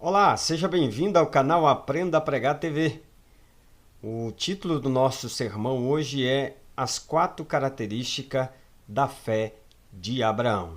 Olá, seja bem-vindo ao canal Aprenda a Pregar TV. O título do nosso sermão hoje é As 4 características da fé de Abraão.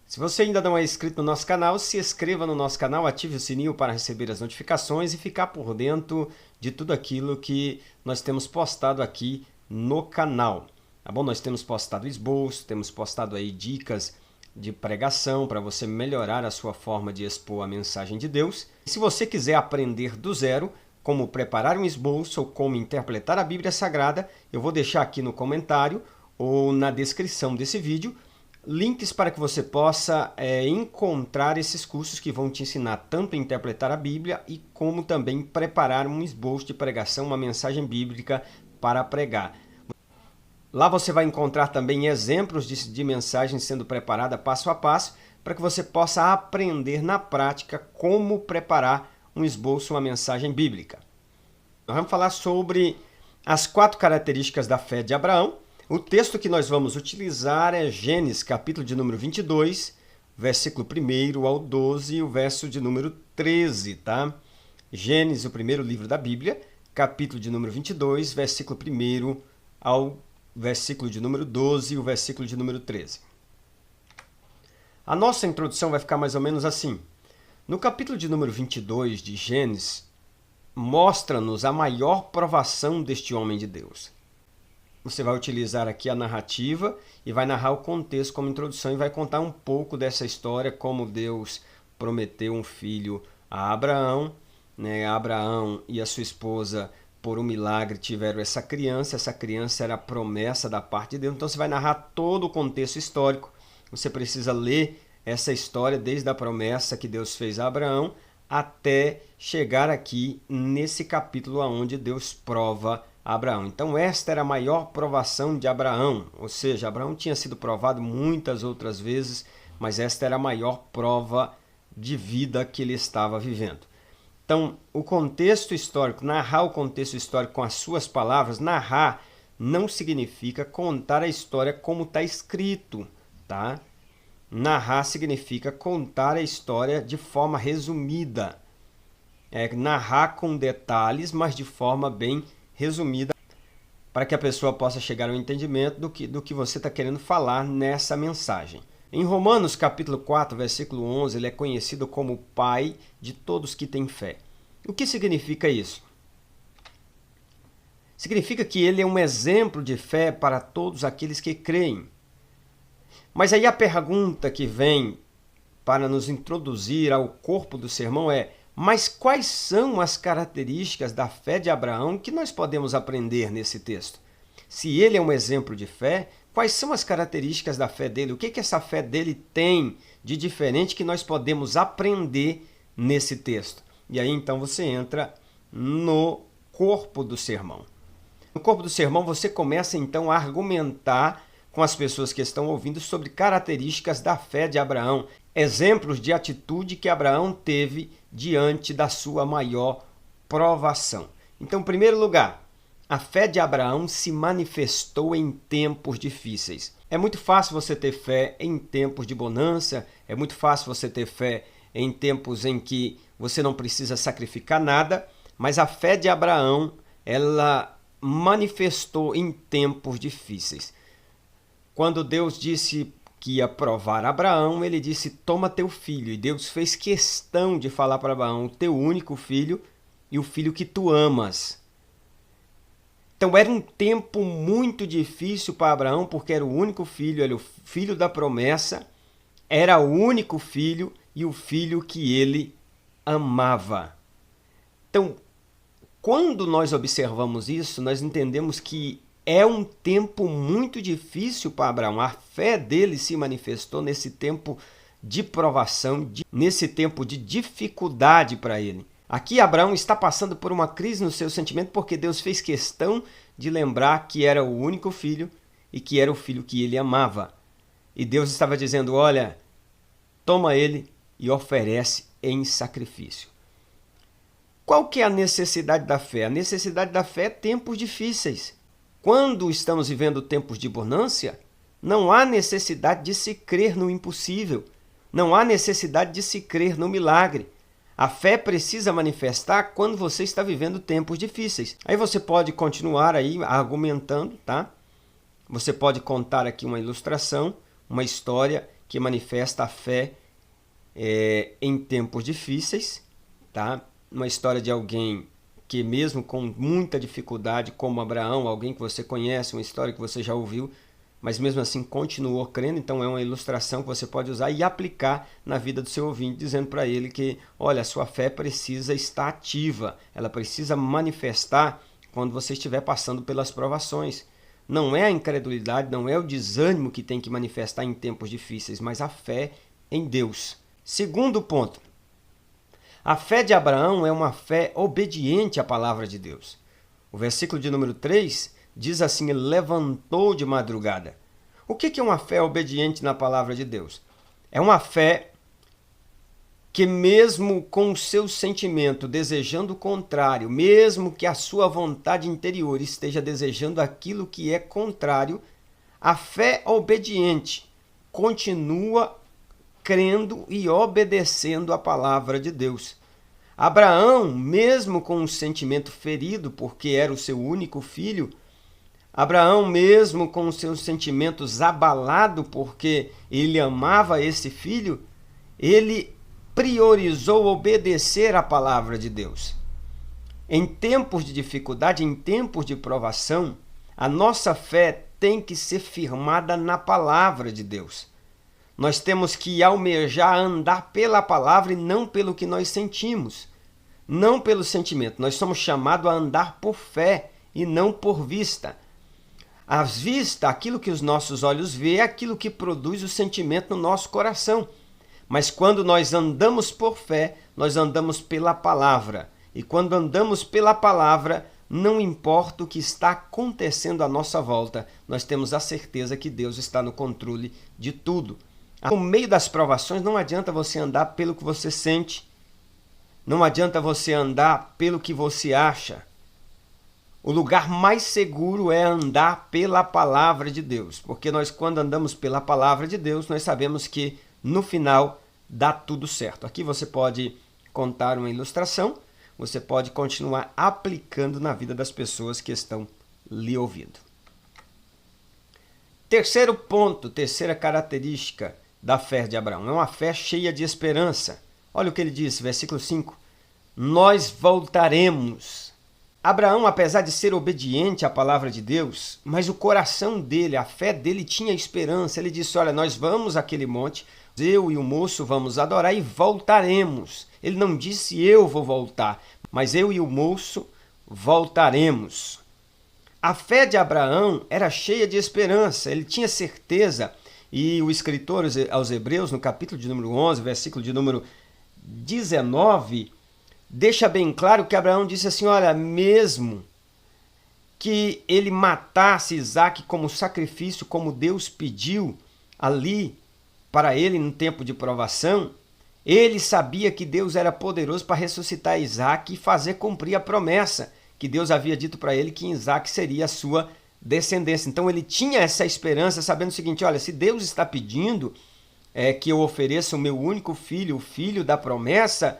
Se você ainda não é inscrito no nosso canal, se inscreva no nosso canal, ative o sininho para receber as notificações e ficar por dentro de tudo aquilo que nós temos postado aqui no canal. Tá bom? Nós temos postado esboço, temos postado aí dicas de pregação para você melhorar a sua forma de expor a mensagem de Deus. E se você quiser aprender do zero como preparar um esboço ou como interpretar a Bíblia Sagrada, eu vou deixar aqui no comentário ou na descrição desse vídeo links para que você possa encontrar esses cursos que vão te ensinar tanto a interpretar a Bíblia e como também preparar um esboço de pregação, uma mensagem bíblica para pregar. Lá você vai encontrar também exemplos de mensagens sendo preparada passo a passo para que você possa aprender na prática como preparar um esboço, uma mensagem bíblica. Nós vamos falar sobre as 4 características da fé de Abraão. O texto que nós vamos utilizar é Gênesis, capítulo de número 22, versículo 1 ao 12 e o verso de número 13, tá? Gênesis, o primeiro livro da Bíblia, capítulo de número 22, versículo 1 ao versículo de número 12 e o versículo de número 13. A nossa introdução vai ficar mais ou menos assim. No capítulo de número 22 de Gênesis, mostra-nos a maior provação deste homem de Deus. Você vai utilizar aqui a narrativa e vai narrar o contexto como introdução e vai contar um pouco dessa história, como Deus prometeu um filho a Abraão, né? Abraão e a sua esposa, por um milagre, tiveram essa criança era a promessa da parte de Deus. Então você vai narrar todo o contexto histórico. Você precisa ler essa história desde a promessa que Deus fez a Abraão até chegar aqui nesse capítulo onde Deus prova Abraão. Então esta era a maior provação de Abraão, ou seja, Abraão tinha sido provado muitas outras vezes, mas esta era a maior prova de vida que ele estava vivendo. Então, o contexto histórico, narrar o contexto histórico com as suas palavras, narrar não significa contar a história como está escrito, tá? Narrar significa contar a história de forma resumida. Narrar com detalhes, mas de forma bem resumida, para que a pessoa possa chegar ao entendimento do que você está querendo falar nessa mensagem. Em Romanos capítulo 4, versículo 11, ele é conhecido como o pai de todos que têm fé. O que significa isso? Significa que ele é um exemplo de fé para todos aqueles que creem. Mas aí a pergunta que vem para nos introduzir ao corpo do sermão é: mas quais são as características da fé de Abraão que nós podemos aprender nesse texto? Se ele é um exemplo de fé, quais são as características da fé dele? O que essa fé dele tem de diferente que nós podemos aprender nesse texto? E aí então você entra no corpo do sermão. No corpo do sermão você começa então a argumentar com as pessoas que estão ouvindo sobre características da fé de Abraão, exemplos de atitude que Abraão teve diante da sua maior provação. Então, em primeiro lugar, a fé de Abraão se manifestou em tempos difíceis. É muito fácil você ter fé em tempos de bonança, é muito fácil você ter fé em tempos em que você não precisa sacrificar nada, mas a fé de Abraão, ela manifestou em tempos difíceis. Quando Deus disse que ia provar Abraão, ele disse: toma teu filho. E Deus fez questão de falar para Abraão: o teu único filho e o filho que tu amas. Então era um tempo muito difícil para Abraão, porque era o único filho, era o filho da promessa, era o único filho e o filho que ele amava. Então, quando nós observamos isso, nós entendemos que é um tempo muito difícil para Abraão. A fé dele se manifestou nesse tempo de provação, nesse tempo de dificuldade para ele. Aqui Abraão está passando por uma crise no seu sentimento porque Deus fez questão de lembrar que era o único filho e que era o filho que ele amava. E Deus estava dizendo: olha, toma ele e oferece em sacrifício. Qual que é a necessidade da fé? A necessidade da fé é tempos difíceis. Quando estamos vivendo tempos de bonança, Não há necessidade de se crer no impossível. Não há necessidade de se crer no milagre. A fé precisa manifestar quando você está vivendo tempos difíceis. Aí você pode continuar aí argumentando, tá? Você pode contar aqui uma ilustração, uma história que manifesta a fé em tempos difíceis, tá? Uma história de alguém que mesmo com muita dificuldade, como Abraão, alguém que você conhece, uma história que você já ouviu, mas mesmo assim continuou crendo. Então é uma ilustração que você pode usar e aplicar na vida do seu ouvinte, dizendo para ele que, olha, a sua fé precisa estar ativa, ela precisa manifestar quando você estiver passando pelas provações. Não é a incredulidade, não é o desânimo que tem que manifestar em tempos difíceis, mas a fé em Deus. Segundo ponto, a fé de Abraão é uma fé obediente à palavra de Deus. O versículo de número 3 diz assim: ele levantou de madrugada. O que é uma fé obediente na palavra de Deus? É uma fé que mesmo com o seu sentimento desejando o contrário, mesmo que a sua vontade interior esteja desejando aquilo que é contrário, a fé obediente continua crendo e obedecendo a palavra de Deus. Abraão, mesmo com um sentimento ferido, porque era o seu único filho, Abraão, mesmo com os seus sentimentos abalados, porque ele amava esse filho, ele priorizou obedecer a palavra de Deus. Em tempos de dificuldade, em tempos de provação, a nossa fé tem que ser firmada na palavra de Deus. Nós temos que almejar andar pela palavra e não pelo que nós sentimos, não pelo sentimento. Nós somos chamados a andar por fé e não por vista. A vista, aquilo que os nossos olhos veem, é aquilo que produz o sentimento no nosso coração. Mas quando nós andamos por fé, nós andamos pela palavra. E quando andamos pela palavra, não importa o que está acontecendo à nossa volta, nós temos a certeza que Deus está no controle de tudo. No meio das provações, não adianta você andar pelo que você sente, não adianta você andar pelo que você acha. O lugar mais seguro é andar pela palavra de Deus, porque nós, quando andamos pela palavra de Deus, nós sabemos que no final dá tudo certo. Aqui você pode contar uma ilustração, você pode continuar aplicando na vida das pessoas que estão lhe ouvindo. Terceiro ponto, terceira característica da fé de Abraão, é uma fé cheia de esperança. Olha o que ele disse, versículo 5, nós voltaremos. Abraão, apesar de ser obediente à palavra de Deus, mas o coração dele, a fé dele tinha esperança. Ele disse, olha, nós vamos àquele monte, eu e o moço vamos adorar e voltaremos. Ele não disse eu vou voltar, mas eu e o moço voltaremos. A fé de Abraão era cheia de esperança, ele tinha certeza. E o escritor aos Hebreus, no capítulo de número 11, versículo de número 19, deixa bem claro que Abraão disse assim, olha, mesmo que ele matasse Isaque como sacrifício, como Deus pediu ali para ele no tempo de provação, ele sabia que Deus era poderoso para ressuscitar Isaque e fazer cumprir a promessa que Deus havia dito para ele, que Isaque seria a sua descendência. Então ele tinha essa esperança, sabendo o seguinte, olha, se Deus está pedindo que eu ofereça o meu único filho, o filho da promessa,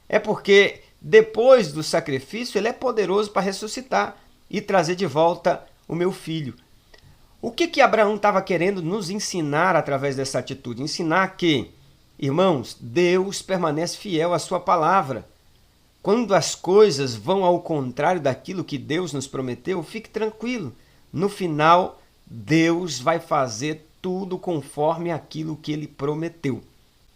é porque depois do sacrifício ele é poderoso para ressuscitar e trazer de volta o meu filho. O que Abraão estava querendo nos ensinar através dessa atitude? Ensinar que, irmãos, Deus permanece fiel à sua palavra. Quando as coisas vão ao contrário daquilo que Deus nos prometeu, fique tranquilo. No final, Deus vai fazer tudo conforme aquilo que Ele prometeu.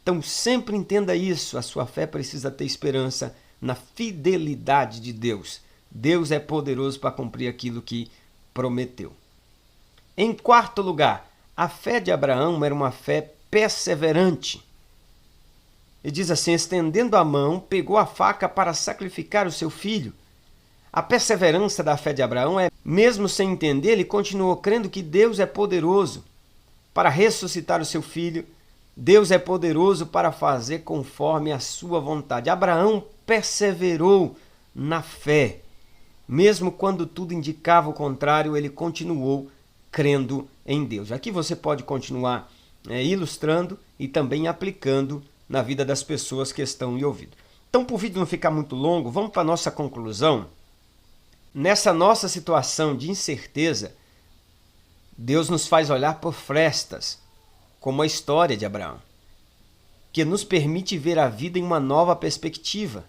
Então, sempre entenda isso. A sua fé precisa ter esperança na fidelidade de Deus. Deus é poderoso para cumprir aquilo que prometeu. Em quarto lugar, a fé de Abraão era uma fé perseverante. Ele diz assim, estendendo a mão, pegou a faca para sacrificar o seu filho. A perseverança da fé de Abraão é, mesmo sem entender, ele continuou crendo que Deus é poderoso para ressuscitar o seu filho. Deus é poderoso para fazer conforme a sua vontade. Abraão perseverou na fé. Mesmo quando tudo indicava o contrário, ele continuou crendo em Deus. Aqui você pode continuar ilustrando e também aplicando na vida das pessoas que estão lhe ouvindo. Então, para o vídeo não ficar muito longo, vamos para a nossa conclusão. Nessa nossa situação de incerteza, Deus nos faz olhar por frestas, como a história de Abraão, que nos permite ver a vida em uma nova perspectiva.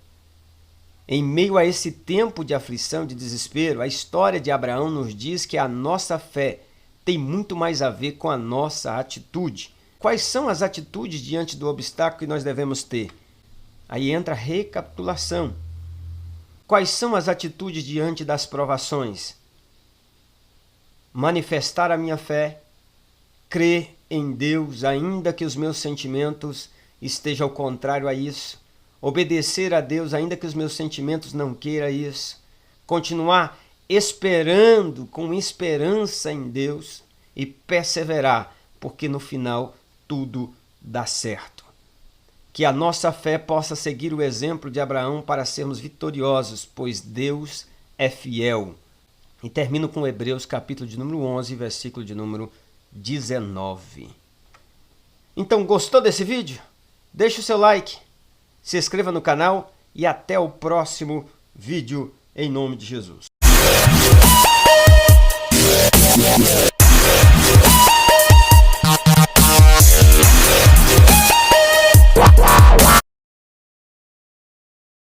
Em meio a esse tempo de aflição, de desespero, a história de Abraão nos diz que a nossa fé tem muito mais a ver com a nossa atitude. Quais são as atitudes diante do obstáculo que nós devemos ter? Aí entra a recapitulação. Quais são as atitudes diante das provações? Manifestar a minha fé, crer em Deus, ainda que os meus sentimentos estejam ao contrário a isso, obedecer a Deus, ainda que os meus sentimentos não queiram isso, continuar esperando com esperança em Deus e perseverar, porque no final tudo dá certo. Que a nossa fé possa seguir o exemplo de Abraão para sermos vitoriosos, pois Deus é fiel. E termino com Hebreus capítulo de número 11, versículo de número 19. Então, gostou desse vídeo? Deixe o seu like, se inscreva no canal e até o próximo vídeo, em nome de Jesus.